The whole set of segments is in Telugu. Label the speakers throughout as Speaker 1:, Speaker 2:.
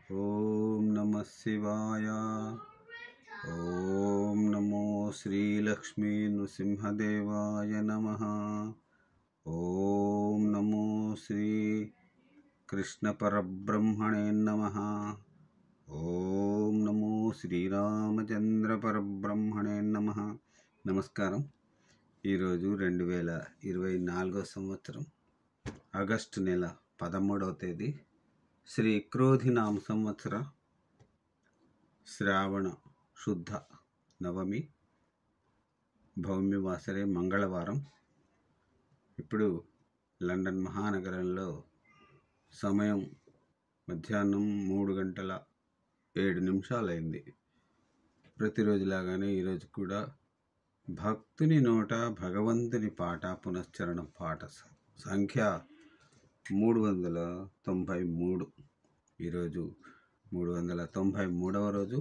Speaker 1: ఓం నమః శివాయ. ఓం నమో శ్రీలక్ష్మీ నృసింహదేవాయ నమః. ఓం నమో శ్రీ కృష్ణ పరబ్రహ్మణే నమః. ఓం నమో శ్రీరామచంద్ర పరబ్రహ్మణే నమః. నమస్కారం. ఈరోజు 2024 సంవత్సరం ఆగస్టు నెల 13వ తేదీ శ్రీ క్రోధినామ సంవత్సర శ్రావణ శుద్ధ నవమి భౌమ్యవాసరే మంగళవారం. ఇప్పుడు లండన్ మహానగరంలో సమయం మధ్యాహ్నం 3:07 అయింది. ప్రతిరోజులాగానే ఈరోజు కూడా భక్తుని నోట భగవంతుని పాట పునశ్చరణ పాట సంఖ్య 393. ఈరోజు 393వ రోజు.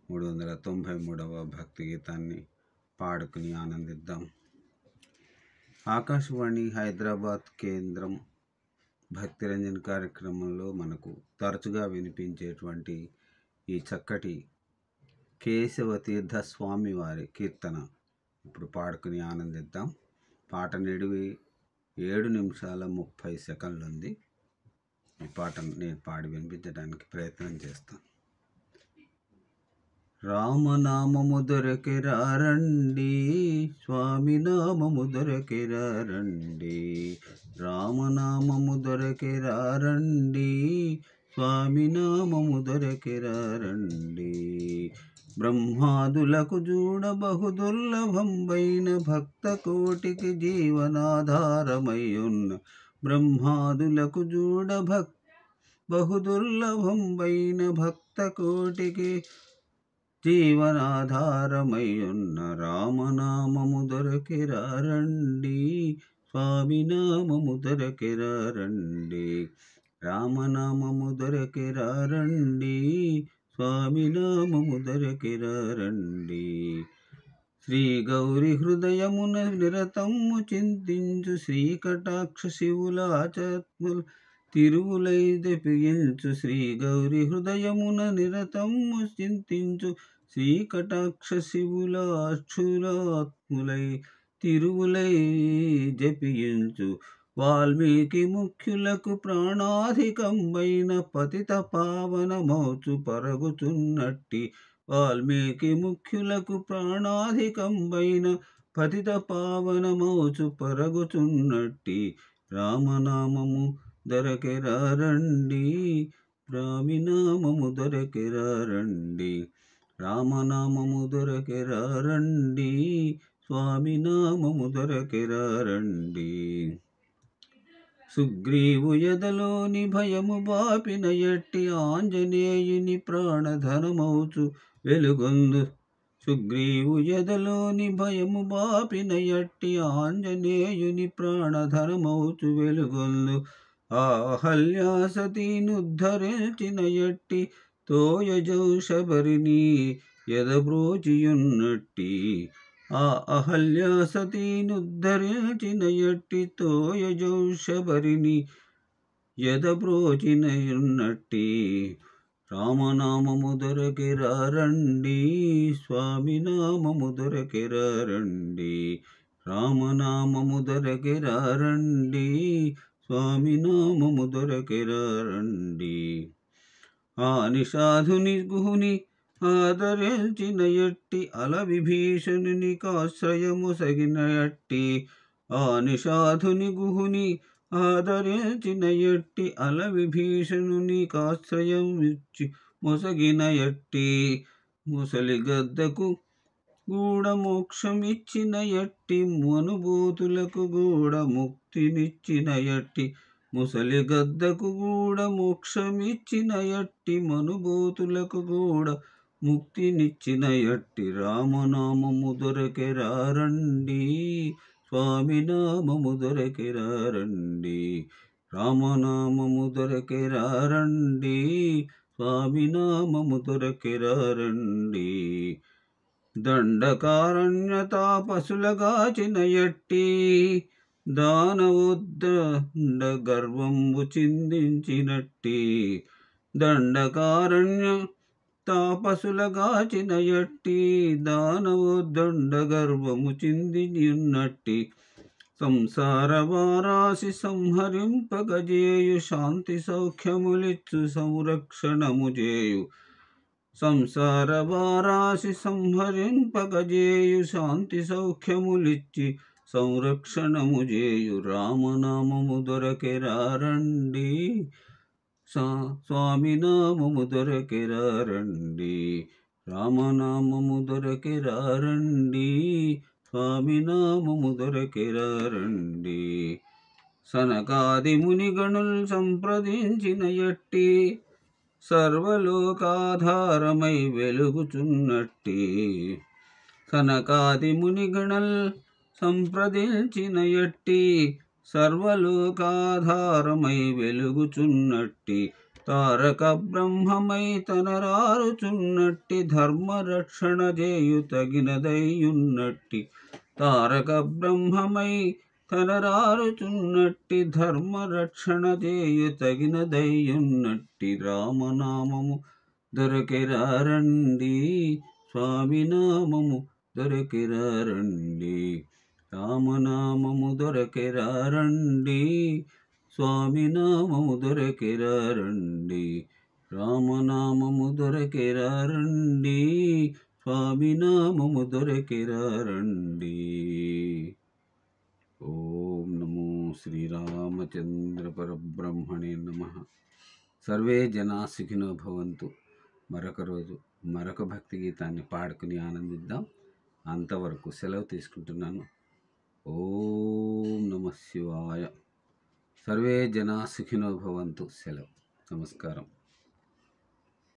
Speaker 1: 393వ భక్తి గీతాన్ని పాడుకుని ఆనందిద్దాం. ఆకాశవాణి హైదరాబాద్ కేంద్రం భక్తిరంజన్ కార్యక్రమంలో మనకు తరచుగా వినిపించేటువంటి ఈ చక్కటి కేశవ తీర్థ స్వామి వారి కీర్తన ఇప్పుడు పాడుకుని ఆనందిద్దాం. పాట నిడివి 7 నిమిషాల 30 సెకండ్లు ఉంది. ఈ పాటను నేను పాడి వినిపించడానికి ప్రయత్నం చేస్తాను. రామనామము దొరకెరా రండి, స్వామి నామము దొరకెరా రండి. రామనామము దొరకెరా రండి, స్వామి నామము దొరకెరా రండి. బ్రహ్మాదులకు చూడ బహుదుర్లభంబైన భక్త కోటికి జీవనాధారమయ్యున్న. బ్రహ్మాదులకు చూడ బహుదుర్లభంబైన భక్త కోటికి జీవనాధారమయ్యున్న. రామనామము దొరకెరా రండి, స్వామి నామము దొరకెరా రండి. రామనామము దొరకెరా రండి, స్వామి నామము దొరకెరా రండి. శ్రీ గౌరి హృదయమున నిరతము చింతించు శ్రీకటాక్ష శివుల ఆచత్ములు తిరువులై దెపియించు. శ్రీ గౌరి హృదయమున నిరతము చింతించు శ్రీకటాక్ష శివుల అక్షులాత్ములై తిరువులై జపించు. వాల్మీకి ముఖ్యులకు ప్రాణాధికంబైన పతిత పావనమౌచు పరుగుచున్నట్టి. వాల్మీకి ముఖ్యులకు ప్రాణాధికంబైన పతిత పావనమౌచు పరుగుచున్నట్టి. రామనామము దొరకెరా రండి, స్వామి నామము దొరకెరా రండి. రామనామము దొరకెరా రండి, స్వామి నామము దొరకెరా రండి. సుగ్రీవు ఎదలోని భయము బాపిన ఎట్టి ఆంజనేయుని ప్రాణధనమౌచు వెలుగొందు. సుగ్రీవు ఎదలోని భయము బాపిన ఎట్టి ఆంజనేయుని ప్రాణధనమౌచు వెలుగొందు. అహల్యాసతినుద్ధరించిన ఎట్టి తోయజౌ శబరిని ఎదబ్రోచియున్నట్టి. ఆ అహల్యాసతినుద్ధరించిన ఎట్టి తోయజౌ శబరిని ఎదబ్రోచినయున్నట్టి. రామనామము దొరకెరా రండి, స్వామి నామము దొరకెరా రండి. రామనామము దొరకెరా రండి, స్వామి నామము దొరకెరా రండి. ఆ నిషాధుని గుహుని ఆదరించిన ఎట్టి అల విభీషణుని కాశ్రయము సగిన ఎట్టి. ఆ నిషాధుని గుహుని ఆదరించిన ఎట్టి అల విభీషణుని కాశ్రయం ఇచ్చి మొసగిన ఎట్టి. ముసలి గద్దకు గూఢ మోక్షమిచ్చిన ఎట్టి మనుభూతులకు గూఢ ముక్తినిచ్చిన ఎట్టి. ముసలి గద్దకు గూఢ మోక్షమిచ్చిన ఎట్టి మనుభూతులకు గూఢ ముక్తినిచ్చిన ఎట్టి. రామనామము దొరకెరా రండి, స్వామి నామము దొరకెరా రండి. రామనామము దొరకెరా రండి, స్వామి నామము దొరకెరా రండి. దండకారణ్య తాపసులగాచిన ఎట్టి దానవోద్దండ గర్వంబు చిందించినట్టి. దండకారణ్య తాపసులగాచిన ఎట్టి దానవోద్దండ గర్వము చిందియున్నట్టి సంసార వారాసి సంహరింపగజేయు శాంతి సౌఖ్యములిచ్చు సంరక్షణము చేయు సంసార వారాసి సంహరింపగజేయు శాంతి సౌఖ్యములిచ్చి సంరక్షణము చేయు రామనామము దొరకెరారండి స్వామి నామము దొరకెరారండి రామనామము దొరకెరారండి స్వామి నామము దొరకెరారండి సనకాది మునిగణుల్ సంప్రదించిన ఎట్టి సర్వలోకాధారమై వెలుగుచున్నట్టి సనకాది మునిగణల్ సంప్రదించిన ఎట్టి సర్వలోకాధారమై వెలుగుచున్నట్టి తారక బ్రహ్మమై తనరారుచున్నట్టి ధర్మరక్షణ చేయు తగినదయ్యున్నట్టి తారక బ్రహ్మమై తనరారుచున్నట్టి ధర్మరక్షణ చేయు తగినదయ్యున్నట్టి రామనామము దొరకెరారండి స్వామి నామము దొరకెరారండి రామనామము దొరకెరారండి స్వామి నామము దొరకెరారండి రామనామము దొరకెరారండి స్వామి నామము దొరకెరారండి. ఓం నమో శ్రీరామచంద్ర పరబ్రహ్మణే నమః. సర్వే జనా సుఖినో భవంతు. మరొక రోజు మరొక భక్తి గీతాన్ని పాడుకుని ఆనందిద్దాం. అంతవరకు సెలవు తీసుకుంటున్నాను. ఓం నమః శివాయ. సర్వే జనా సుఖినో భవంతు. సెలవు. నమస్కారం.